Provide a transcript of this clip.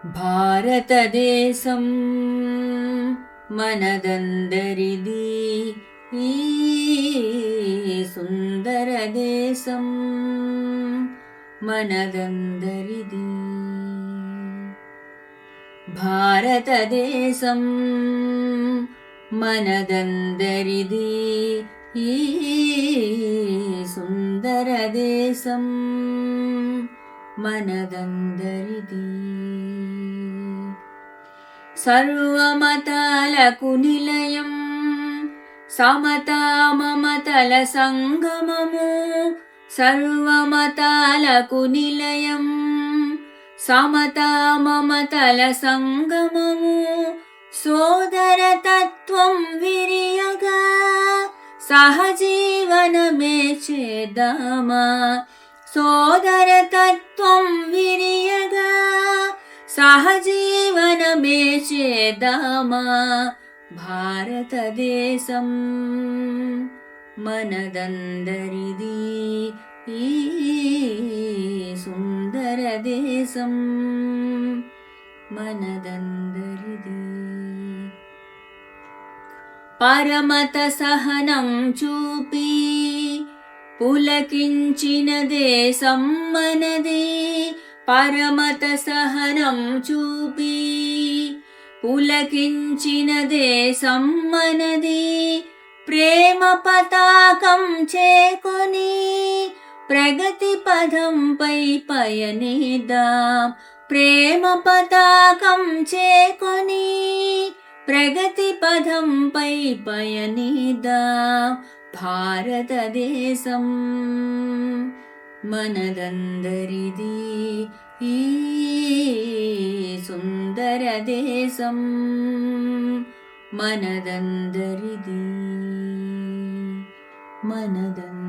భారతదేశం మనదందరిది, ఈ సుందర దేశం మనదందరిది. భారతదేశం మనదందరిది, ఈ సుందర దేశం మనదందరిది. సర్వమతాలకు నిలయం, సమతా మమతల సంగమము. సర్వమతాలకు నిలయం, సమతా మమతల సంగమము. సోదరతత్వం విరియగా సహజీవనమే చేద్దామా. సోదరతత్వం విరియగా సహజీవనమే చేద్దామా. భారతదేశం మనదందరిది, ఈ సుందర దేశం మనదందరిది. పరమత సహనం చూపి పులకించిన దేశం మనది. పరమత సహనం చూపి పులకించిన దేశం మనది. ప్రేమ పతాకం చేకొని ప్రగతి పదంపై పయనిద్దాం. ప్రేమ పతాకం చేకొని ప్రగతి పదంపై పయనిద్దాం. భారతదేశం మనదందరిది, ఈ సుందర దేశం మనదందరిది. మనదందరిది.